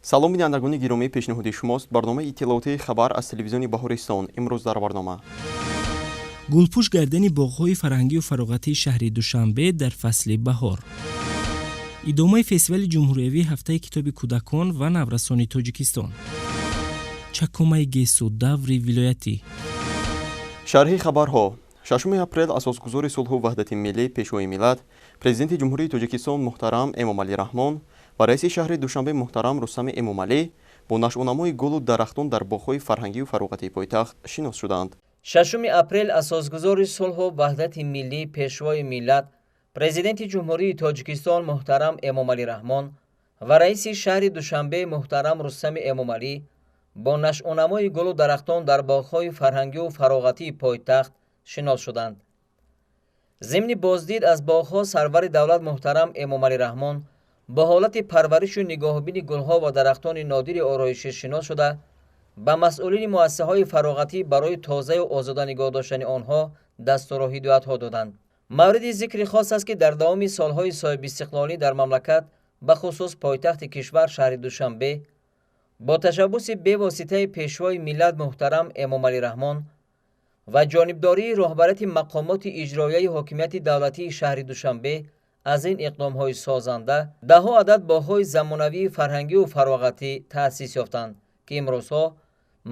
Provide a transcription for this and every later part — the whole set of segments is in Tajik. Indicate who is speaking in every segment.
Speaker 1: салом бинандагони гиромӣ, пешниҳоди шумост барномаи иттилоотии хабар аз телевизиони Баҳористон. Имрӯз дар барнома
Speaker 2: гулпӯш гардани боғҳои фарҳангию фароғатии шаҳри Душанбе дар фасли баҳор, идомаи фестивали ҷумҳуриявии ҳафтаи китоби кӯдакон ва наврасони Тоҷикистон, чакомаи гесу даври вилоятӣ.
Speaker 1: шарҳи хабарҳо. 6 апрел асосгузори сулҳу ваҳдати миллӣ, пешвои миллат, президенти ҷумҳурии Тоҷикистон муҳтарам Эмомалӣ Раҳмон ва раиси шаҳри Душанбе муҳтарам Рустами Эмомалӣ бо нашъунамои гулу дарахтон дар боғҳои фарҳангию фароғатии пойтахт шинос шуданд.
Speaker 3: 6 апрел асосгузори сулҳу ваҳдати миллӣ, пешвои миллат, президенти ҷумҳурии Тоҷикистон муҳтарам Эмомалӣ Раҳмон ва раиси шаҳри Душанбе муҳтарам Рустами Эмомалӣ бо нашъунамои гулу дарахтон дар боғҳои фарҳангию фароғатии пойтахт шинос шуданд. зимни боздид аз боғҳо сарвари давлат муҳтарам Эмомалӣ Раҳмон бо ҳолати парваришу нигоҳубини гулҳо ва дарахтони нодири ороишӣ шинос шуда, ба масъулини муассисаҳои фароғатӣ барои тозаю озода нигоҳ доштани онҳо дастуру ҳидоятҳо доданд. мавриди зикри хос аст ки дар давоми солҳои соҳибистиқлолӣ дар мамлакат, бахусус пойтахти кишвар шаҳри Душанбе, бо ташаббуси бевоситаи пешвои миллат муҳтарам Эмомалӣ Раҳмон ва ҷонибдории роҳбарияти мақомоти иҷроияи ҳокимияти давлатии шаҳри Душанбе аз ин иқдомҳои созанда, даҳҳо адад боғҳои замонавии фарҳангию фароғатӣ таъсис ёфтанд, ки имрӯзҳо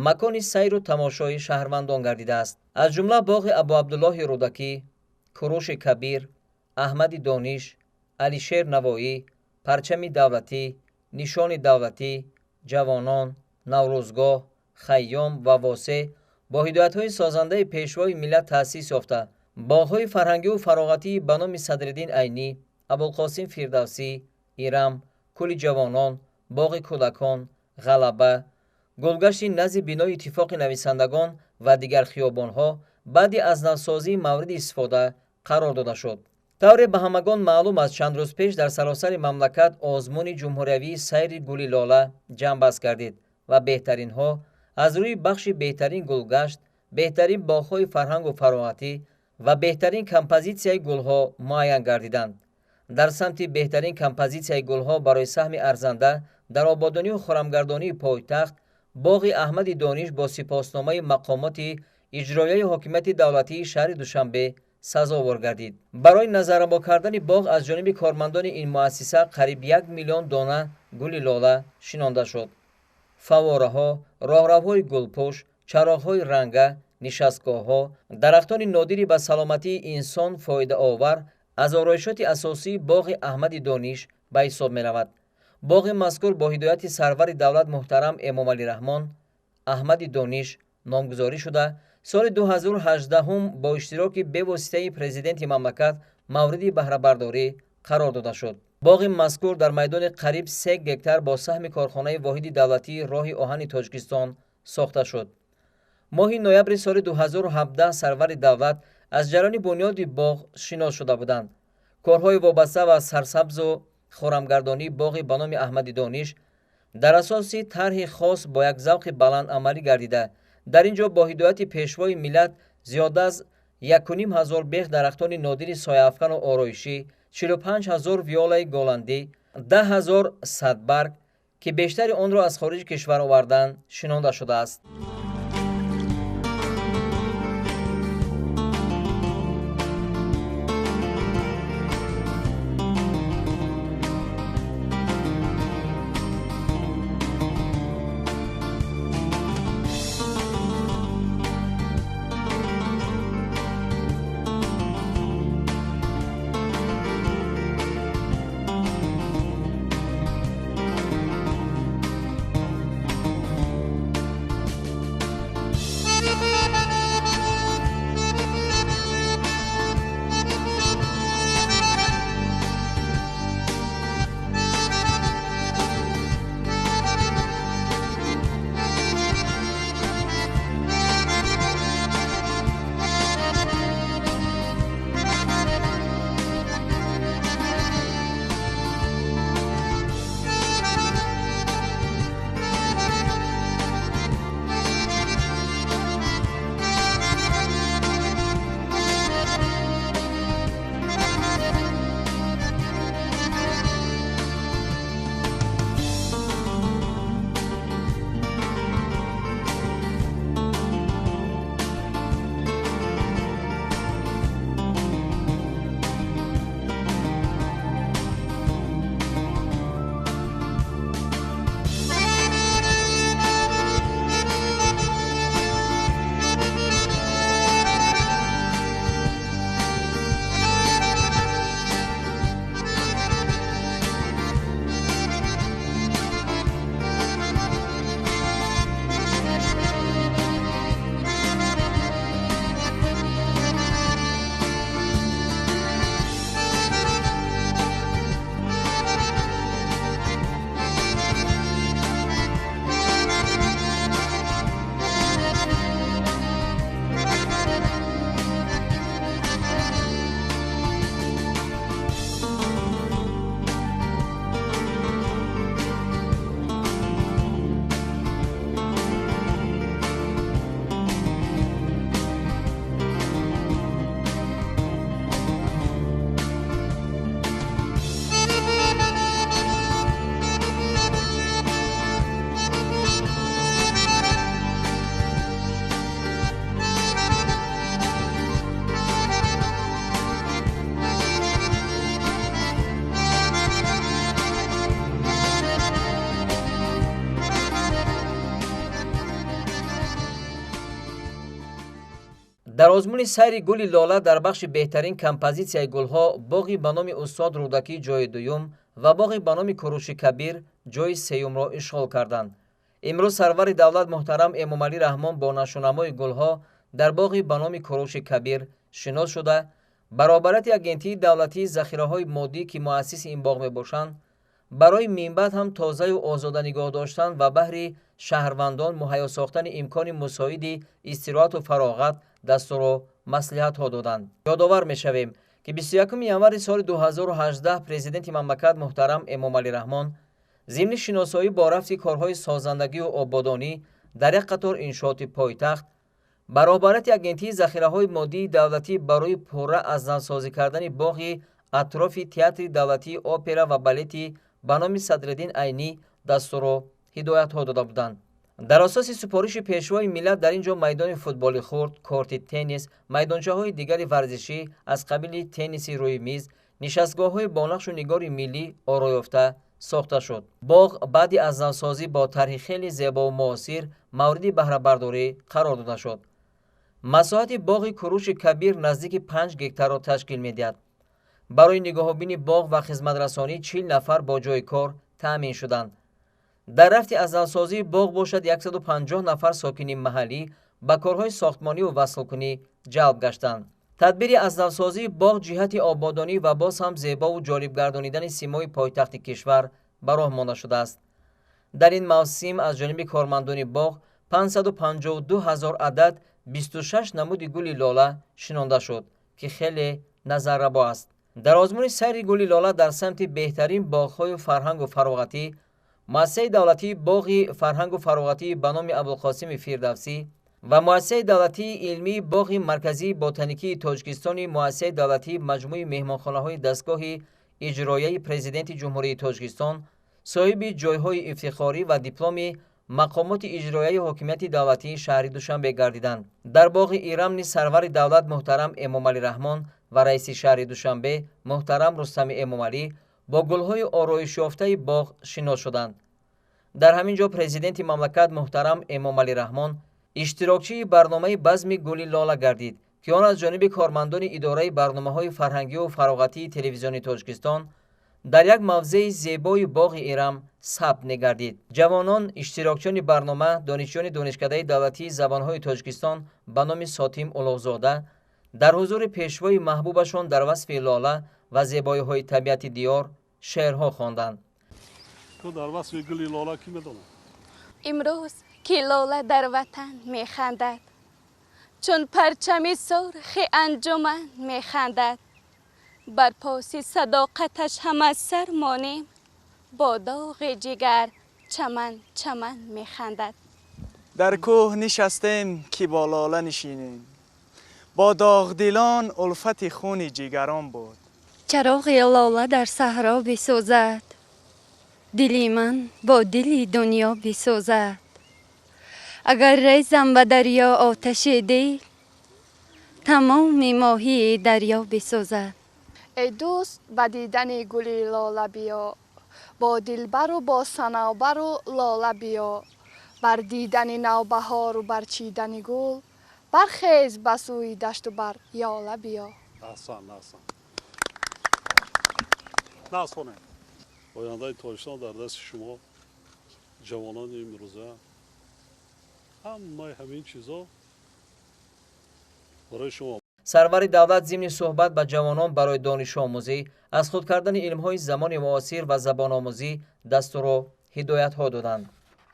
Speaker 3: макони сайру тамошои шаҳрвандон гардидааст. аз ҷумла боғи Абу Абдуллоҳи Рӯдакӣ, Курӯши Кабир, Аҳмади Дониш, Алишер Навоӣ, Парчами давлатӣ, Нишони давлатӣ, Ҷавонон, Наврӯзгоҳ, Хайём ва Восе бо ҳидоятҳои созандаи пешвои миллат таъсис ёфта боғҳои фарҳангию фароғатии ба номи Садриддин Айнӣ, Абулқосим Фирдавсӣ, Ирам, Кӯли Ҷавонон, боғи кӯдакон, Ғалаба, гулгашти назди бинои Иттифоқи нависандагон ва дигар хиёбонҳо баъди аз навсозии мавриди истифода қарор дода шуд. тавре ба ҳамагон маълум аст, чанд рӯз пеш дар саросари мамлакат озмуни ҷумҳуриявии сайри гули лола ҷамъбаст гардид ва беҳтаринҳо аз рӯи бахши беҳтарин гулгашт, беҳтарин боғҳои фарҳангу фароғатӣ ва беҳтарин композитсияи гулҳо муайян гардиданд. дар самти беҳтарин композитсияи гулҳо барои саҳми арзанда дар ободонию хӯрамгардонии пойтахт, боғи Аҳмади Дониш бо сипосномаи мақомоти иҷроияи ҳокимияти давлатии шаҳри Душанбе сазовор гардид. барои назаррабо кардани боғ аз ҷониби кормандони ин муассиса қариб 1 миллион дона гули лола шинонда шуд. фаввораҳо, роҳравҳои гулпӯш, чароғҳои ранга, нишастгоҳҳо, дарахтони нодири ба саломатии инсон фоидаовар аз ороишоти асосии боғи Аҳмади Дониш ба ҳисоб меравад. боғи мазкур бо ҳидояти сарвари давлат муҳтарам Эмомалӣ Раҳмон, Аҳмади Дониш номгузорӣ шуда, соли 2018 бо иштироки бевоситаи президенти мамлакат мавриди баҳрабардорӣ қарор дода шуд. боғи мазкур дар майдони қариб 3 гектар бо саҳми корхонаи воҳиди давлатии роҳи оҳани Тоҷикистон сохта шуд. моҳи ноябри соли 2017 сарвари давлат аз ҷараёни бунёди боғ шинос шуда буданд. корҳои вобаста ва сарсабзу хӯрамгардонии боғи ба номи Аҳмади Дониш дар асоси тарҳи хос бо як завқи баланд амалӣ гардида, дар ин ҷо бо ҳидояти пешвои миллат зиёда аз 1500 бех дарахтони нодири сояафкану ороишӣ, 45000 виолаи голландӣ, 10000 садбарг, ки бештари онро аз хориҷи кишвар овардан, шинонда шудааст. дар озмуни сайри гули лола дар бахши беҳтарин композитсияи гулҳо боғи ба номи устод рӯдакӣ ҷойи дуюм ва боғи ба номи куруши кабир ҷойи сеюмро ишғол карданд. имрӯз сарвари давлат муҳтарам эмомалӣ раҳмон бо нашунамои гулҳо дар боғи ба номи куруши кабир шинос шуда, баробарати агентии давлатии захираҳои моддӣ ки муассиси ин боғ мебошанд, барои минбаъд ҳам тозаю озода нигоҳ доштан ва баҳри шаҳрвандон муҳайё сохтани имкони мусоиди истироҳату фароғат дастуру маслиҳатҳо доданд. ёдовар мешавем ки 21 январи соли 2018 президенти мамлакат муҳтарам эмомалӣ раҳмон зимни шиносоӣ бо рафти корҳои созандагию ободонӣ дар як қатор иншооти пойтахт ба роҳбарати агентии захираҳои моддии давлатӣ барои пурра аз навсозӣ кардани боғи атрофи театри давлатии опера ва балети ба номи Садриддин Айнӣ дастуру ҳидоятҳо дода буданд. дар асоси супориши пешвои миллат дар ин ҷо майдони футболи хурд, корти теннис, майдончаҳои дигари варзишӣ аз қабили тенниси рӯи миз, нишастгоҳҳои бо нақшу нигори миллӣ оро ёфта сохта шуд. боғ баъди аз навсозӣ бо тарҳи хеле зебову муосир мавриди баҳрабардорӣ қарор дода шуд. масоҳати боғи куруши кабир наздики 5 гектарро ташкил медиҳад. барои нигоҳубини боғ ва хизматрасонӣ 40 нафар бо ҷойи кор таъмин шуданд. дар рафти аз навсозии боғ бошад 150 нафар сокини маҳаллӣ ба корҳои сохтмониву васлкунӣ ҷалб гаштанд. тадбири аз навсозии боғ ҷиҳати ободонӣ ва боз ҳам зебову ҷолиб гардонидани симои пойтахти кишвар ба роҳ монда шудааст. дар ин мавсим аз ҷониби кормандони боғ 552 000 адад 26 намуди гули лола шинонда шуд ки хеле назаррабо аст. дар озмуни сайри гули лола дар самти беҳтарин боғҳои фарҳангу фароғатӣ муассисаи давлатии боғи фарҳангу фароғатии ба номи Абулқосими Фирдавсӣ ва муассисаи давлатии илмии боғи марказии ботаникии Тоҷикистони муассисаи давлатии маҷмӯи меҳмонхонаҳои дастгоҳи иҷроияи президенти ҷумҳурии Тоҷикистон соҳиби ҷойҳои ифтихорӣ ва дипломи мақомоти иҷроияи ҳокимияти давлатии шаҳри Душанбе гардиданд. дар боғи Ирам низ сарвари давлат муҳтарам Эмомалӣ Раҳмон ва раиси шаҳри Душанбе муҳтарам Рустами Эмомалӣ бо гулҳои ороишёфтаи боғ шинос шуданд. дар ҳамин ҷо президенти мамлакат муҳтарам Эмомалӣ Раҳмон иштирокчии барномаи базми гули лола гардид ки он аз ҷониби кормандони идораи барномаҳои фарҳангиву фароғатии телевизиони Тоҷикистон дар як мавзеи зебои боғи Ирам сабт мегардид. ҷавонон иштирокчиёни барнома донишҷӯёни донишкадаи давлатии забонҳои Тоҷикистон ба номи Сотим Уловзода дар ҳузури пешвои маҳбубашон дар васфи лола ва зебоиҳои табиати диёр шеърҳо хонданд.
Speaker 4: تو در وصف گلی لاله کی میدونم؟
Speaker 5: امروز که لاله در وطن میخندد چون پرچم سرخ انجمن میخندد بر پاس صداقتش هم از سر مانیم با داغ جگر چمن چمن میخندد.
Speaker 6: در کوه نشستیم که با لاله نشینیم با داغ دلان الفت خون جگران بود.
Speaker 7: چراغ لاله در صحرا بسوزد دلی من با دلی دنیا بسوزد اگر ریزم به دریا آتش دل تمام ماهی دریا بسوزد.
Speaker 8: ای دوست به دیدن گل لاله بیا با دلبر و با صنوبر و لاله بیا بر دیدن نوبهار و بر چیدن گل برخیز به سوی دشت و بر یاله بیا.
Speaker 4: احسن احسن ناز کنه آینده تاجیکستان در دست شما جوانان امروزه همه همین چیزا برای شما.
Speaker 3: сарвари давлат зимни суҳбат ба ҷавонон барои донишомӯзӣ аз худ кардани илмҳои замони муосир ва забономӯзӣ дастуру ҳидоятҳо доданд.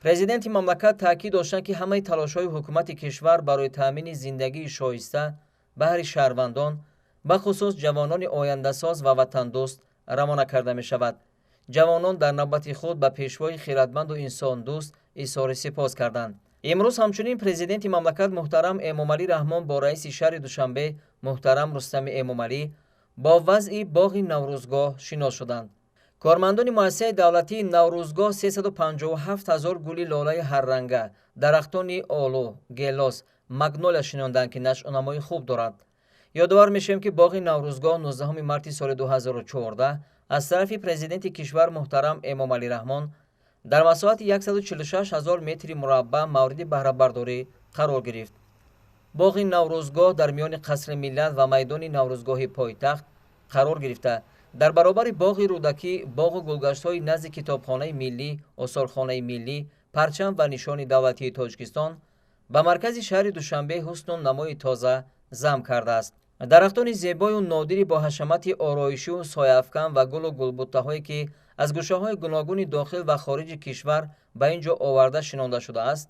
Speaker 3: президенти мамлакат таъкид доштанд ки ҳамаи талошҳои ҳукумати кишвар барои таъмини зиндагии шоиста баҳри шаҳрвандон бахусус ҷавонони ояндасоз ва ватандӯст равона карда мешавад. ҷавонон дар навбати худ ба пешвои хиратманду инсондӯст изҳори сипос карданд. имрӯз ҳамчунин президенти мамлакат муҳтарам Эмомалӣ Раҳмон бо раиси шаҳри Душанбе муҳтарам Рустами Эмомалӣ бо вазъи боғи Наврӯзгоҳ шинос шуданд. кормандони муассисаи давлатии Наврӯзгоҳ 357 000 гули лолаи ҳарранга, дарахтони олу, гелос, магнолия шинонданд ки нашъунамои хуб дорад. ёдовар мешавем ки боғи Наврӯзгоҳ 19 марти соли 2014 аз тарафи президенти кишвар муҳтарам Эмомалӣ Раҳмон дар масоҳати 146 000 метри мураббаъ мавриди баҳрабардорӣ қарор гирифт. боғи наврӯзгоҳ дар миёни қасри миллат ва майдони наврӯзгоҳи пойтахт қарор гирифта дар баробари боғи рӯдакӣ боғу гулгаштҳои назди китобхонаи миллӣ, осорхонаи миллӣ, парчам ва нишони давлатии Тоҷикистон ба маркази шаҳри Душанбе ҳусну намои тоза зам кардааст. дарахтони зебою нодири бо ҳашамати ороишу сояафкан ва гулу гулбуттаҳое ки аз гӯшаҳои гуногуни дохил ва хориҷи кишвар ба ин ҷо оварда шинонда шудааст,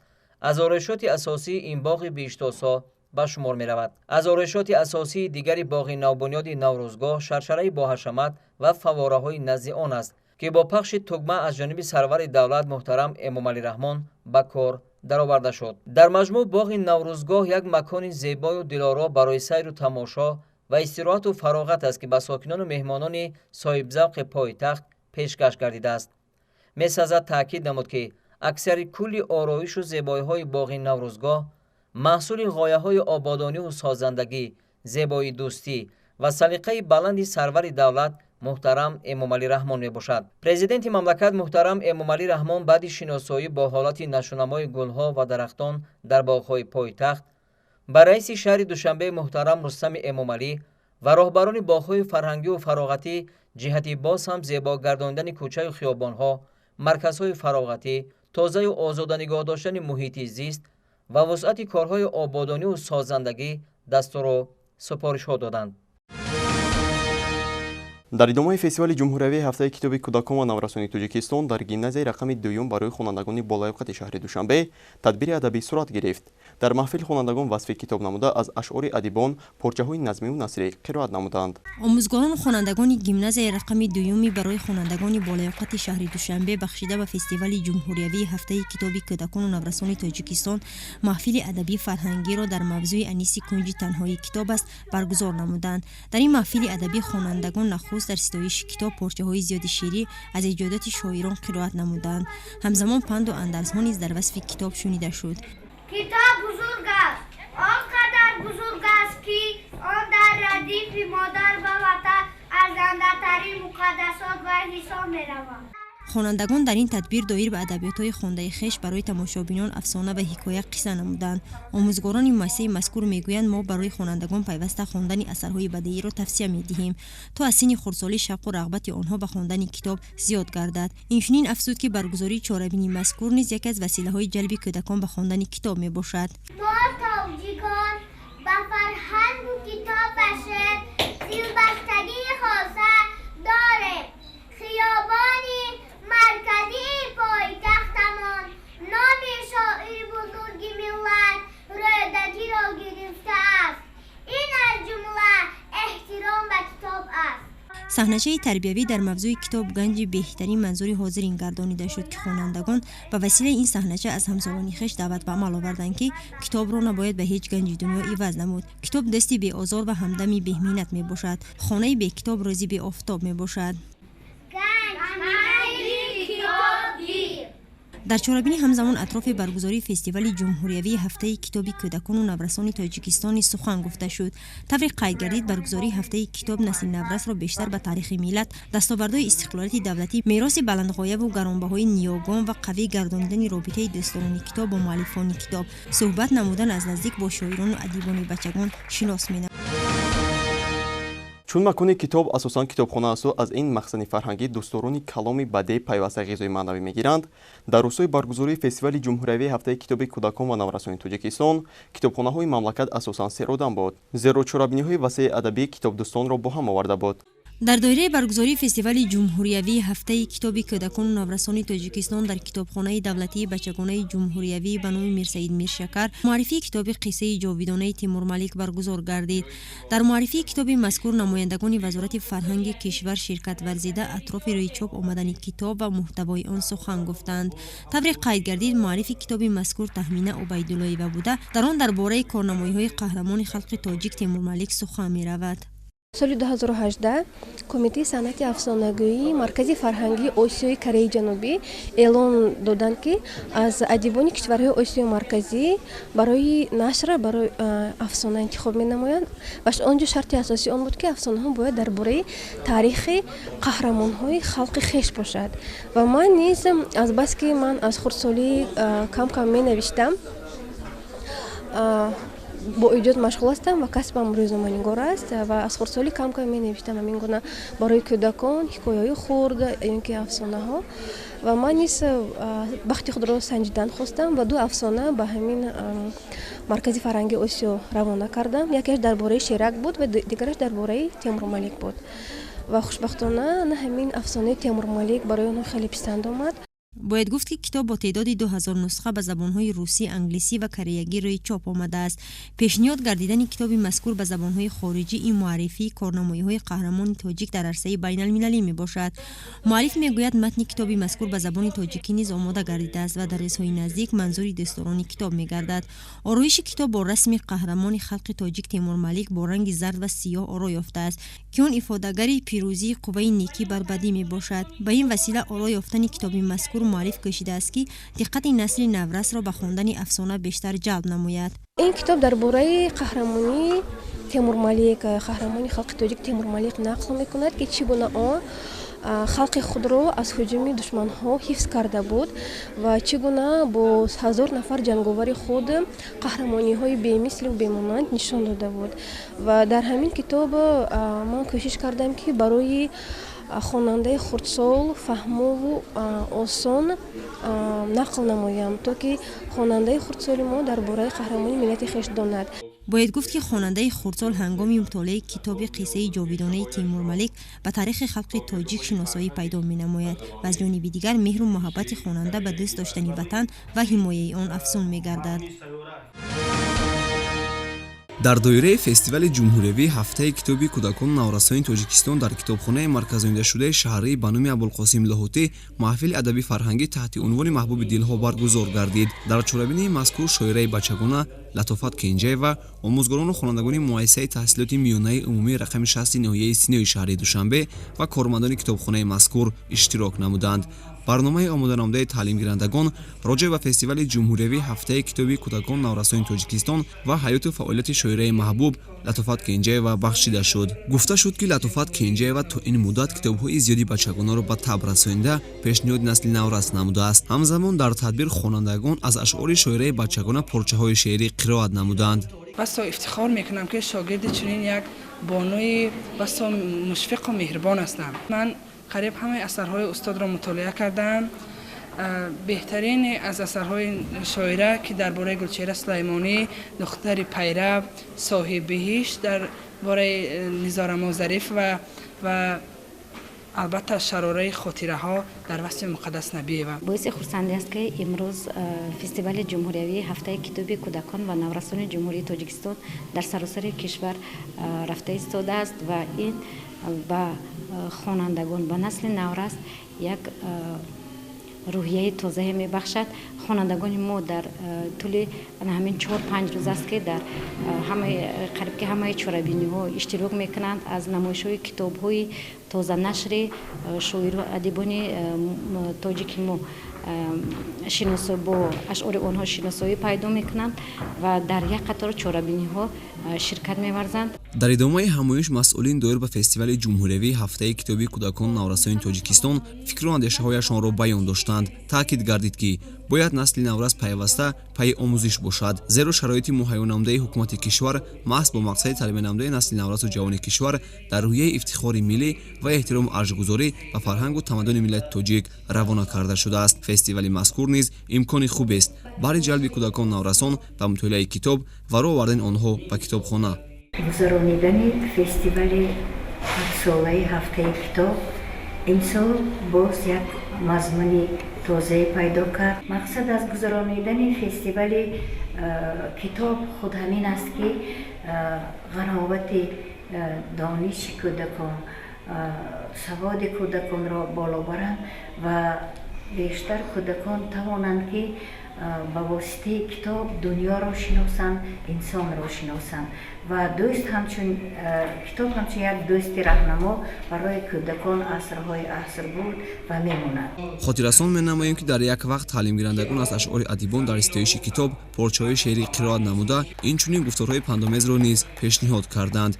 Speaker 3: аз орӯишоти асосии ин боғи биштосо ба шумор меравад. аз орӯишоти асосии дигари боғи навбунёди наврӯзгоҳ шаршараи боҳашамат ва фаввораҳои назди он аст ки бо пахши тугма аз ҷониби сарвари давлат муҳтарам Эмомалӣ Раҳмон ба кор дароварда шуд. дар маҷмӯъ боғи наврӯзгоҳ як макони зебою дилоро барои сайру тамошо ва истироҳату фароғат аст ки ба сокинону меҳмонони соҳибзавқи пойтахт пешкаш гардидааст. месазад таъкид намуд ки аксари кулли ороишу зебоиҳои боғи наврӯзгоҳ маҳсули ғояҳои ободониву созандагӣ, зебои дӯстӣ ва салиқаи баланди сарвари давлат муҳтарам Эмомалӣ Раҳмон мебошад. президенти мамлакат муҳтарам Эмомалӣ Раҳмон баъди шиносоӣ бо ҳолати нашунамои гулҳо ва дарахтон дар боғҳои пойтахт ба раиси шаҳри Душанбе муҳтарам Рустами Эмомалӣ ва роҳбарони боғҳои фарҳангиву фароғатӣ ҷиҳати боз ҳам зебо гардондани кӯчаю хиёбонҳо, марказҳои фароғатӣ, тозаю озода нигоҳ доштани муҳити зист ва вусъати корҳои ободониву созандагӣ дастуру супоришҳо доданд.
Speaker 1: дар идомаи фестивали ҷумҳуриявии ҳафтаи китоби кӯдакон ва наврасони Тоҷикистон дар гимназияи рақами 2 барои хонандагони болоявқати шаҳри Душанбе тадбири адабӣ сурат гирифт. дар маҳфил хонандагон васфи китоб намуда аз ашъори адибон порчаҳои назмиву насрӣ қироат намуданд.
Speaker 9: омӯзгорон хонандагони гимназияи рақами 2 барои хонандагони болоявқати шаҳри Душанбе бахшида ба фестивали ҷумҳуриявии ҳафтаи китоби кӯдакону наврасони Тоҷикистон маҳфили адабӣ фарҳангиро дар мавзӯи аниси кунҷи танҳои китоб аст баргузор намуданд. дар ин маҳфили адабӣ хонандагон нахуст дар ситоиши китоб порчаҳои зиёди шеърӣ аз иҷодати шоирон қироат намуданд. ҳамзамон панду андазҳо низ дар васфи китоб шунида шуд.
Speaker 10: китоб бузург аст, он қадар бузург аст ки он дар радифи модар ва ватан арзандатарин муқаддасот ва ҳисоб меравад.
Speaker 9: хонандагон дар ин тадбир доир ба адабиётҳои хондаи хеш барои тамошобинон афсона ва ҳикоя қисса намуданд. омӯзгорони муассисаи мазкур мегӯянд мо барои хонандагон пайваста хондани асарҳои бадеиро тавсия медиҳем то аз синни хурдсолӣ шавқу рағбати онҳо ба хондани китоб зиёд гардад. инчунин афзуд ки баргузории чорабини мазкур низ яке аз василаҳои ҷалби кӯдакон ба хондани китоб мебошад.
Speaker 10: мо тоҷикон ба фарҳангу китоб ва шеър зилбастагии хоса дорем. хиёбони маркази пойтахтамон номи шоири бузурги миллат рӯдакиро гирифтааст. ин аз ҷумла эҳтиром ба китоб аст.
Speaker 9: саҳначаи тарбиявӣ дар мавзӯи китоб ганҷи беҳтарин манзури ҳозирин гардонида шуд ки хонандагон ба василаи ин саҳнача аз ҳамсолони хеш даъват ба амал оварданд ки китобро набояд ба ҳеҷ ганҷи дунё иваз намуд. китоб дасти беозор ва ҳамдами бемиҳнат мебошад. хонаи бекитоб рӯзи беофтоб мебошад. дар чорабини ҳамзамон атрофи баргузории фестивали ҷумҳуриявии ҳафтаи китоби кӯдакону наврасони Тоҷикистон сухан гуфта шуд. таври қайд гардид баргузории ҳафтаи китоб насли наврасро бештар ба таърихи миллат, дастовардҳои истиқлолияти давлатӣ, мероси баландғояву гаронбаҳои ниёгон ва қавӣ гардонидани робитаи дӯстдорони китоб бо муаллифони китоб, суҳбат намудан аз наздик бо шоирону адибони бачагон шинос менамуд.
Speaker 1: чун макони китоб асосан китобхона аст, аз ин мақсади фарҳангӣ дӯстдорони каломи бадеъ пайваста ғизои маънавӣ мегиранд. дар рӯзҳои баргузории фестивали ҷумҳуриявии ҳафтаи китоби кӯдакон ва наврасони Тоҷикистон китобхонаҳои мамлакат асосан серодам буд, зеро чорабиниҳои васеъи адабӣ китобдӯстонро бо ҳам оварда буд.
Speaker 9: дар доираи баргузории фестивали ҷумҳуриявии ҳафтаи китоби кӯдакону наврасони Тоҷикистон дар китобхонаи давлатии бачагонаи ҷумҳуриявӣ ба номи Мирсаид Миршакар муаррифии китоби қиссаи ҷовидонаи Тимур Малик баргузор гардид. дар муаррифии китоби мазкур намояндагони вазорати фарҳанги кишвар ширкат варзида атрофи рӯи чоп омадани китоб ва муҳтавои он сухан гуфтанд. тавре қайд гардид муаррифи китоби мазкур Тахмина Убайдуллоева буда дар он дар бораи корнамоиҳои қаҳрамони халқи тоҷик Тимур Малик сухан меравад.
Speaker 11: соли 2018 Комитаи санъати афсонагӯии маркази фарҳангии Осиёи Кореяи Ҷанубӣ эълон доданд ки аз адибони кишварҳои Осиёи марказӣ барои нашра барои афсона интихоб менамоянд ва он ҷо шарти асосии он буд ки афсонаҳо бояд дар бораи таърихи қаҳрамонҳои халқи хеш бошад. ва ман низ азбаски ман аз хурдсолӣ кам менавиштам бо иҷод машғул ҳастам ва касбам рӯзноманигор аст ва аз хурдсолӣ кам кам менавиштам ҳамин гуна барои кӯдакон ҳикояҳои хурд ин ки афсонаҳо ва ман низ бахти худро санҷидан хостам ва ду афсона ба ҳамин маркази фарҳанги осиё равона кардам. Якеаш дар бораи Шерак буд ва дигараш дар бораи Темур Малик буд ва хушбахтона на ҳамин афсонаи Темур Малик барои онҳо хеле писанд омад.
Speaker 9: бояд гуфт ки китоб бо теъдоди 2000 нусха ба забонҳои русӣ, англисӣ ва кореягӣ рӯи чоп омадааст. пешниҳод гардидани китоби мазкур ба забонҳои хориҷӣ ин муаррифии корнамоиҳои қаҳрамони тоҷик дар арсаи байналмилалӣ мебошад. муаллиф мегӯяд матни китоби мазкур ба забони тоҷикӣ низ омода гардидааст ва дар рӯзҳои наздик манзури дӯстдорони китоб мегардад. ороиши китоб бо расми қаҳрамони халқи тоҷик Темур Малик бо ранги зард ва сиёҳ оро ёфтааст ки он ифодагари пирӯзии қувваи некӣ бар бадӣ мебошад. ба ин васила оро ёфтани китоби мазкур муаллиф кӯшидааст ки диққати насли наврасро ба хондани афсона бештар ҷалб намояд.
Speaker 11: ин китоб дар бораи қаҳрамонии Темур Малик, қаҳрамони халқи тоҷик Темур Малик нақл мекунад ки чӣ гуна он халқи худро аз ҳуҷуми душманҳо ҳифз карда буд ва чӣ гуна бо 1000 нафар ҷанговари худ қаҳрамониҳои бемисли ва бемонанд нишон дода буд. ва дар ҳамин китоб ман кӯшиш кардам ки барои хонандаи хурдсол фаҳмову осон нақл намоям, то ки хонандаи хурдсоли мо дар бораи қаҳрамони миллати хеш донад.
Speaker 9: бояд гуфт ки хонандаи хурдсол ҳангоми мутолиаи китоби қиссаи ҷовидонаи Темур Малик ба таърихи халқи тоҷик шиносоӣ пайдо менамояд ва аз ҷониби дигар меҳру муҳаббати хонанда ба дӯст доштани ватан ва ҳимояи он афзун мегардад.
Speaker 12: дар доираи фестивали ҷумҳуриявии ҳафтаи китоби кӯдакону наврасони тоҷикистон дар китобхонаи марказонидашудаи шаҳрии ба номи Абулқосим Лоҳутӣ маҳфили адаби фарҳангӣ таҳти унвони маҳбуби дилҳо баргузор гардид. дар чорабинии мазкур шоираи бачагона Латофат Кенҷаева омӯзгорону хонандагони муассисаи таҳсилоти миёнаи умумии рақами 60 ноҳияи Синои шаҳри Душанбе ва кормандони китобхонаи мазкур иштирок намуданд. барномаи омоданамудаи таълимгирандагон роҷеъ ба фестивали ҷумҳуриявии ҳафтаи китоби кӯдакону наврасони тоҷикистон ва ҳаёту фаъолияти шоираи маҳбуб Латофат Кенҷаева бахшида шуд. гуфта шуд ки Латофат Кенҷаева то ин муддат китобҳои зиёди бачагонаро ба таб расонида пешниҳоди насли наврас намудааст. ҳамзамон дар тадбир хонандагон аз ашъори шоираи бачагона порчаҳои шеърӣ қироат намуданд.
Speaker 13: басо ифтихор мекунам ки шогирди чунин як бонуи басо мушфиқу меҳрибон ҳастам. ман қариб ҳамаи асарҳои устодро мутолиа кардам. беҳтарин аз асарҳои шоира ки дар бораи Гулчеҳра Сулаймонӣ, духтари Пайрав, Соҳиббиҳишт, дар бораи Низорамо Зариф ва албатта шарораи хотираҳо дар васфи Муқаддас Набиева.
Speaker 14: боиси хурсандӣ аст ки имрӯз фестивали ҷумҳуриявии ҳафтаи китоби кӯдакон ва наврасони ҷумҳурии Тоҷикистон дар саросари кишвар рафта истодааст ва ин ба хонандагон ба насли наврас як рӯҳияи тозае мебахшад. хонандагони мо дар тӯли ҳамин 4-5 рӯз аст ки дар қариб ки ҳамаи чорабиниҳо иштирок мекунанд. аз намоишҳои китобҳои тозанашри шоиру адибони тоҷики мо бо ашъори онҳо шиносоӣ пайдо мекунанд ва дар як қатор чорабиниҳо ширкат меварзанд.
Speaker 12: дар идомаи ҳамоиш масъулин доир ба фестивали ҷумҳуриявии ҳафтаи китоби кӯдакону наврасони тоҷикистон фикру андешаҳояшонро баён доштанд. таъкид гардид ки бояд насли наврас пайваста пайи омӯзиш бошад, зеро шароити муҳайёнамудаи ҳукумати кишвар маҳз бо мақсади тарбиянамудаи насли наврасу ҷавони кишвар дар рӯҳияи ифтихори миллӣ ва эҳтирому арҷгузорӣ ба фарҳангу тамаддуни миллати тоҷик равона карда шудааст. фестивали мазкур низ имкони хубест барои ҷалби кӯдакону наврасон ба мутолиаи китоб ва роҳ овардани онҳо ба китобхона.
Speaker 15: гузаронидани фестивали ҳафтсолаи ҳафтаи китоб имсол боз як мазмуни тозае пайдо кард. мақсад аз гузаронидани фестивали китоб худ ҳамин аст ки ғановати дониши кӯдакон, саводи кӯдаконро боло баранд ва бештар кӯдакон тавонанд ки ба воситаи китоб дуньёро шиносанд, инсонро шиносанд ва дӯст ҳамчун китоб ҳамчун як дӯсти раҳнамо барои кӯдакон асрҳои аср буд ва мемонад.
Speaker 12: хотиррасон менамоем ки дар як вақт таълимгирандагон аз ашъори адибон дар истоиши китоб порчаҳои шеърӣ қироат намуда инчунин гуфторҳои пандомезро низ пешниҳод карданд.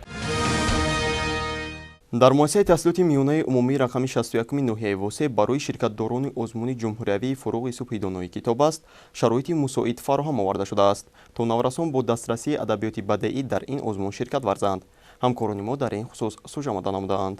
Speaker 1: дар муассисаи таҳсилоти миёнаи умумӣ рақами 61 ноҳияи восеъ барои ширкатдорони озмуни ҷумҳуриявии фуруғи субҳи донои китоб аст шароити мусоид фароҳам оварда шудааст то наврасон бо дастрасии адабиёти бадеӣ дар ин озмун ширкат варзанд. ҳамкорони мо дар ин хусус сӯжамода намудаанд.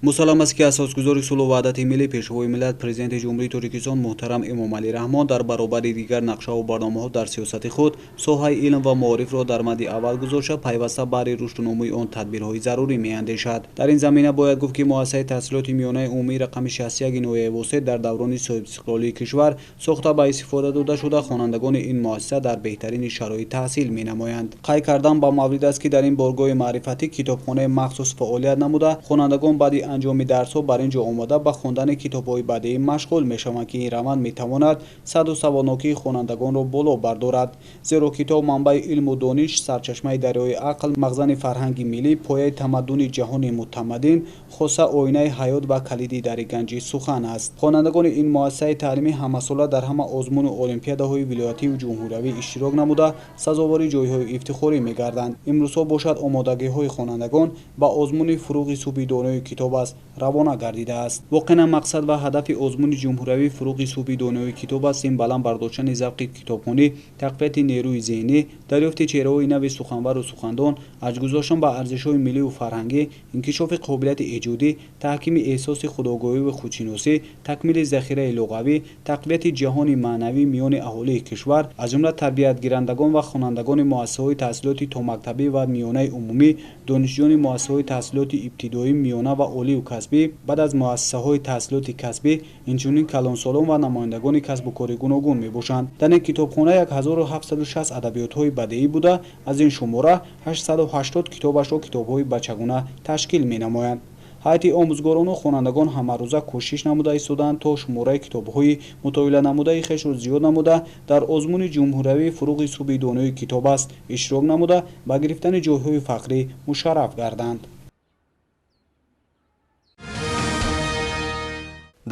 Speaker 16: мусаллам ки асосгузори сулҳу ваҳдати миллӣ пешвои миллат президенти ҷумҳурии тоҷикистон муҳтарам эмомалӣ раҳмон дар баробари дигар нақшаву барномаҳо дар сиёсати худ соҳаи илм ва маорифро дар мадди аввал гузошта пайваста баҳри рушду номӯи он тадбирҳои зарурӣ меандешад. дар ин замина бояд гуфт ки муассисаи таҳсилоти миёнаи умумии рақами 61 ноҳияи восеъ дар даврони соҳибистиқлолии кишвар сохта ба истифода дода шуда хонандагони ин муассиса дар беҳтарини шароит таҳсил менамоянд. қай кардан ба маврид аст ки дар ин боргоҳи маърифатӣ китобхонаи махсус фаъолият намуда хонандагон баъди анҷоми дарсҳо бар ин ҷо омада ба хондани китобҳои бадеӣ машғул мешаванд ки ин раванд метавонад саду саводнокии хонандагонро боло бардорад, зеро китоб манбаи илму дониш, сарчашмаи дарёи ақл, мағзани фарҳанги миллӣ, пояи тамаддуни ҷаҳони мутамаддин, хоса оинаи ҳаёт ва калиди дари ганҷи сухан аст. хонандагони ин муассисаи таълимӣ ҳамасола дар ҳама озмуну олимпиадаҳои вилоятиву ҷумҳуриявӣ иштирок намуда сазовори ҷойҳои ифтихорӣ мегарданд. имрӯзҳо бошад омодагиҳои хонандагон ба озмуни фуруғи субҳи донои китоб аст равона гардидааст. воқеан мақсад ва ҳадафи озмуни ҷумҳуриявӣ фуруғи субҳи донои китоб аст ин баланд бардоштани завқи китобхонӣ, тақвияти нерӯи зеҳнӣ, дарёфти чеҳраҳои нави суханвару сухандон, аҷгузоштан ба арзишҳои милливу фарҳангӣ, инкишофи қобилияти эҷодӣ, таҳкими эҳсоси худогоҳиву худшиносӣ, такмили захираи луғавӣ, тақвияти ҷаҳони маънавӣ миёни аҳолии кишвар, аз ҷумла тарбиятгирандагон ва хонандагони муассисаҳои таҳсилоти томактабӣ ва миёнаи умумӣ, донишҷӯёни муассисаҳои таҳсилоти ибтидоӣ, миёна ва олию касбӣ, баъд аз муассисаҳои таҳсилоти касбӣ, инчунин калонсолон ва намояндагони касбу кори гуногун мебошанд. дар ин китобхона 1760 адабиётҳои бадеӣ буда, аз ин шумора 880 китобашро китобҳои бачагона ташкил менамоянд. ҳайати омӯзгорону хонандагон ҳамарӯза кӯшиш намуда истоданд то шумораи китобҳои мутоиланамудаи хешро зиёд намуда дар озмуни ҷумҳуриявии фуруғи субҳи донои китоб аст иштирок намуда ба гирифтани ҷойҳои фахрӣ мушарраф гарданд.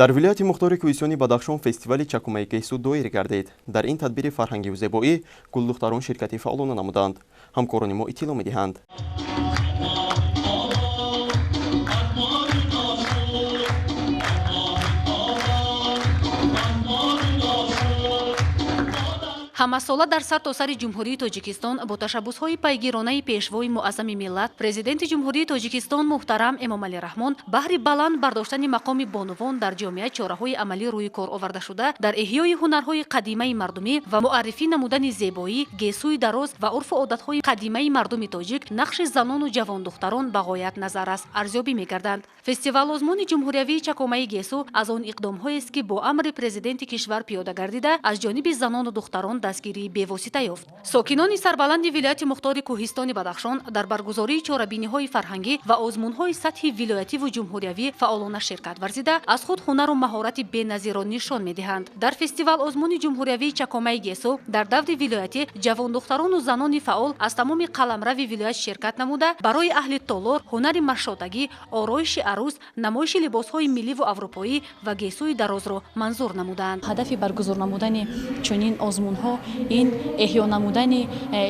Speaker 1: дар вилояти мухтори кӯҳистони Бадахшон фестивали чакумаи геҳсу доир гардид. дар ин тадбири фарҳангиву зебоӣ гулдухтарон ширкати фаъолона намуданд. ҳамкорони мо иттилоъ медиҳанд.
Speaker 17: ҳамасола дар сартосари ҷумҳурии тоҷикистон бо ташаббусҳои пайгиронаи пешвои муаззами миллат президенти ҷумҳурии тоҷикистон муҳтарам эмомалӣ раҳмон баҳри баланд бардоштани мақоми бонувон дар ҷомеа чораҳои амалӣ рӯи кор овардашуда дар эҳёи ҳунарҳои қадимаи мардумӣ ва муаррифӣ намудани зебоӣ, гесуи дароз ва урфу одатҳои қадимаи мардуми тоҷик нақши занону ҷавондухтарон ба ғоят назар аст арзёбӣ мегарданд. фестивал озмуни ҷумҳуриявии чакомаи гесу аз он иқдомҳоест ки бо амри президенти кишвар пиёда гардида аз ҷониби занону духтарон дастгирии бевосита ёфт. сокинони сарбаланди вилояти мухтори кӯҳистони Бадахшон дар баргузории чорабиниҳои фарҳангӣ ва озмунҳои сатҳи вилоятиву ҷумҳуриявӣ фаъолона ширкат варзида аз худ ҳунару маҳорати беназиро нишон медиҳанд. дар фестивал озмуни ҷумҳуриявии чакомаи гесу дар даври вилоятӣ ҷавондухтарону занони фаъол аз тамоми қаламрави вилоят ширкат намуда барои аҳли толор ҳунари машотагӣ, ороиши арӯс, намоиши либосҳои милливу аврупоӣ ва гесуи дарозро манзур намуданд.
Speaker 18: ҳадафи баргузор намудани чунин озмунҳо ин эҳё намудани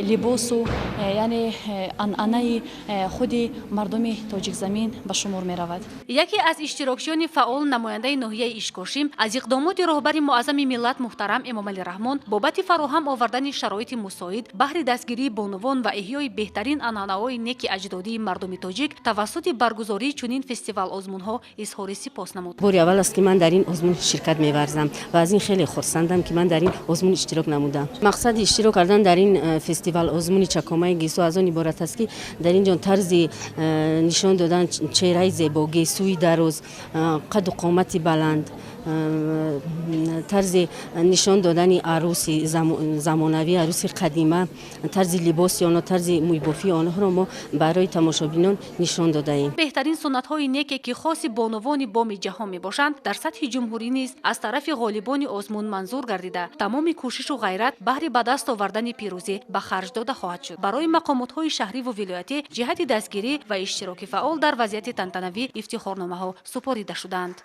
Speaker 18: либосу яъне анъанаи худи мардуми тоҷикзамин ба шумор меравад.
Speaker 17: яке аз иштирокчиёни фаъол намояндаи ноҳияи ишкошим аз иқдомоти роҳбари муаззами миллат муҳтарам эмомалӣ раҳмон бобати фароҳам овардани шароити мусоид баҳри дастгирии бонувон ва эҳёи беҳтарин анъанаҳои неки аҷдодии мардуми тоҷик тавассути баргузории чунин фестивал озмунҳо изҳори сипос намуд.
Speaker 14: бори аввал аст ки ман дар ин озмун ширкат меварзам ва аз ин хеле хурсандам ки ман дар ин озмун иштирок намудам. мақсади иштирок кардан дар ин фестивал озмуни чакомаи гесу аз он иборат аст ки дар ин ҷо тарзи нишон додан чеҳраи зебо, гесуи дароз, қаду қомати баланд, тарзи нишон додани арӯси замонавӣ, арӯси қадима, тарзи либоси онҳо, тарзи мӯйбофии онҳоро мо барои тамошобинон нишон додаем.
Speaker 17: беҳтарин суннатҳои неке ки хоси бонувони боми ҷаҳон мебошанд дар сатҳи ҷумҳурӣ низ аз тарафи ғолибони озмун манзур гардида тамоми кӯшишу ғайрат баҳри ба даст овардани пирӯзӣ ба харҷ дода хоҳад шуд. барои мақомотҳои шаҳриву вилоятӣ ҷиҳати дастгирӣ ва иштироки фаъол дар вазъияти тантанавӣ ифтихорномаҳо супорида шуданд.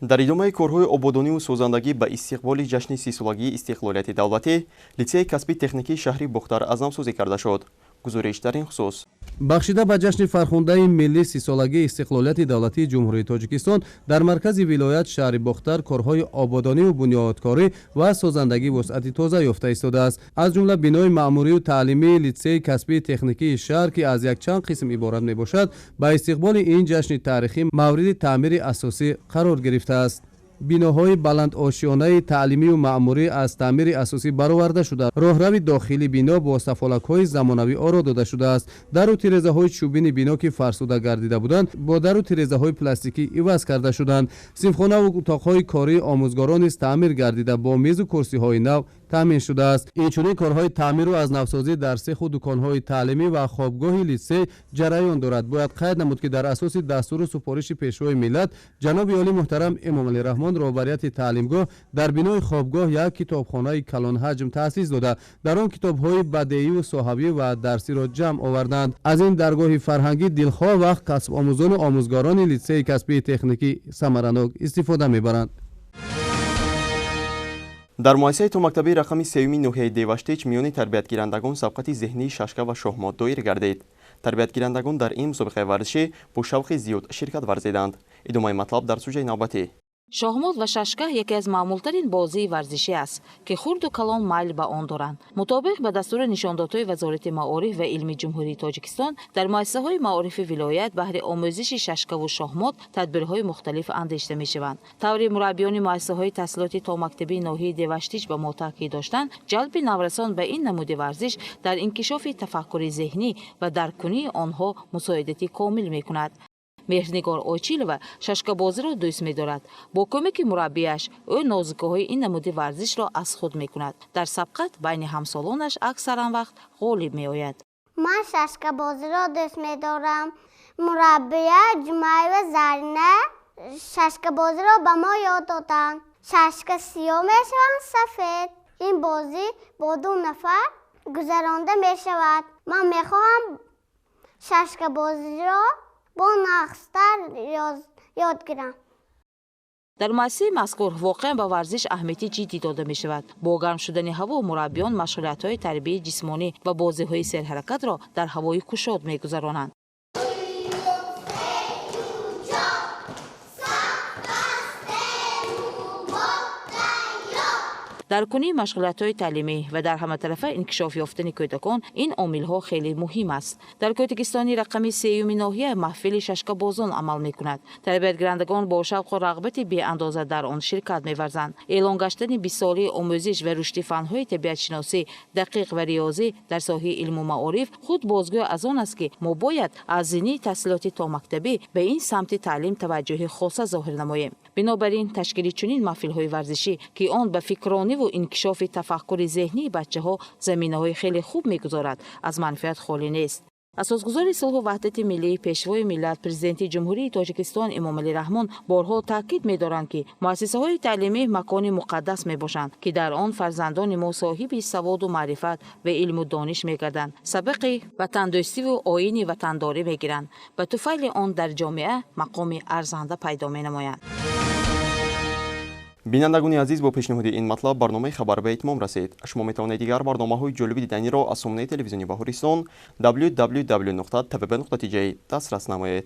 Speaker 1: дар идомаи корҳои ободониву созандагӣ ба истиқболи ҷашни 30-солагии истиқлолияти давлатӣ литсеи касби техникии шаҳри Бухтар азнавсозӣ карда шуд. гузориш дар ин хусус.
Speaker 19: бахшида ба ҷашни фархундаи миллӣ 30-солагии истиқлолияти давлатии ҷумҳурии тоҷикистон дар маркази вилоят шаҳри бохтар корҳои ободониву бунёдкорӣ ва созандагӣ вусъати тоза ёфта истодааст. аз ҷумла бинои маъмурию таълимии литсеи касбии техникии шаҳр ки аз якчанд қисм иборат мебошад ба истиқболи ин ҷашни таърихӣ мавриди таъмири асосӣ қарор гирифтааст. биноҳои баландошиёнаи таълимию маъмурӣ аз таъмири асосӣ бароварда шуда роҳрави дохили бино бо сафолакҳои замонавӣ оро дода шудааст. дару тирезаҳои чӯбини бино ки фарсуда гардида буданд бо дару тирезаҳои пластикӣ иваз карда шуданд. синфхонаву утоқҳои кории омӯзгорон низ таъмир гардида бо мезу курсиҳои нав таъмин шудааст. инчунин корҳои таъмиру аз навсозӣ дар сеху дуконҳои таълимӣ ва хобгоҳи литсей ҷараён дорад. бояд қайд намуд ки дар асоси дастуру супориши пешвои миллат ҷаноби олӣ муҳтарам эмомалӣ раҳмон роҳбарияти таълимгоҳ дар бинои хобгоҳ як китобхонаи калонҳаҷм таъсис дода дар он китобҳои бадеию соҳавӣ ва дарсиро ҷамъ оварданд. аз ин даргоҳи фарҳангӣ дилхоҳ вақт касбомӯзону омӯзгорони литсеи касбии техникӣ самаранок истифода мебаранд.
Speaker 1: дар муассисаи томактабии рақами 3-юми ноҳияи деваштич миёни тарбиятгирандагон сабқати зеҳнии шашка ва шоҳмот доир гардид. тарбиятгирандагон дар ин мусобиқаи варзишӣ бо шавқи зиёд ширкат варзиданд. идомаи матлаб дар сӯҷаи навбатӣ.
Speaker 20: шоҳмот ва шашка яке аз маъмултарин бозии варзишӣ аст ки хурду калон майл ба он доранд. мутобиқ ба дастури нишондодҳои вазорати маориф ва илми ҷумҳурии тоҷикистон дар муассисаҳои маорифи вилоят баҳри омӯзиши шашкаву шоҳмот тадбирҳои мухталиф андешта мешаванд. таври мураббиёни муассисаҳои таҳсилоти томактабии ноҳияи деваштич ба мо таъкид доштанд, ҷалби наврасон ба ин намуди варзиш дар инкишофи тафаккури зеҳнӣ ва дарккунии онҳо мусоидати комил мекунад. меҳрнигор ойчилова шашкабозиро дӯст медорад. бо кӯмаки мураббияш ӯ нозикаҳои ин намуди варзишро аз худ мекунад. дар сабқат байни ҳамсолонаш аксаран вақт ғолиб меояд.
Speaker 10: ман шашкабозиро дӯст медорам. мураббия ҷумаева зарина шашкабозиро ба мо ёд доданд. шашка сиёҳ мешаванд сафед. ин бозӣ бо 2 нафар гузаронда мешавад. ман мехоҳам шашкабозиро бо нақстар ёд гирам.
Speaker 20: дар муассисаи мазкур воқеан ба варзиш аҳамияти ҷиддӣ дода мешавад. бо гарм шудани ҳаво мураббиён машғулиятҳои тарбияи ҷисмонӣ ва бозиҳои серҳаракатро дар ҳавои кушод мегузаронанд. дар кунии машғулиятҳои таълимӣ ва дар ҳаматарафа инкишоф ёфтани кӯдакон ин омилҳо хеле муҳим аст. дар кӯтакистони рақами 3-юми ноҳия маҳфили шашкабозон амал мекунад. тарбиятгирандагон бо шавқу рағбати беандоза дар он ширкат меварзанд. эълон гаштани 20 солии омӯзиш ва рушди фанҳои табиатшиносӣ, дақиқ ва риёзӣ дар соҳаи илму маориф худ бозгӯ аз он аст ки мо бояд аз зинни таҳсилоти томактабӣ ба ин самти таълим таваҷҷӯҳи хоса зоҳир намоем. бинобар ин ташкили чунин маҳфилҳои варзишӣ ки он ба фикрониву инкишофи тафаккури зеҳнии бачаҳо заминаҳои хеле хуб мегузорад, аз манфиат холӣ нест. асосгузори сулҳу ваҳдати миллӣ, пешвои миллат, президенти ҷумҳурии тоҷикистон эмомалӣ раҳмон борҳо таъкид медоранд ки муассисаҳои таълимӣ макони муқаддас мебошанд ки дар он фарзандони мо соҳиби саводу маърифат ва илму дониш мегарданд, сабақи ватандӯстиву оини ватандорӣ мегиранд. ба туфайли он дар ҷомеа мақоми арзанда пайдо менамоянд.
Speaker 1: бинандагони азиз, бо пешниҳоди ин матлаб барномаи хабар ба итмом расид. шумо метавонед дигар барномаҳои ҷолиби диданиро аз сомонаи телевизиони Баҳористон www.tvb.tj дастрас намоед.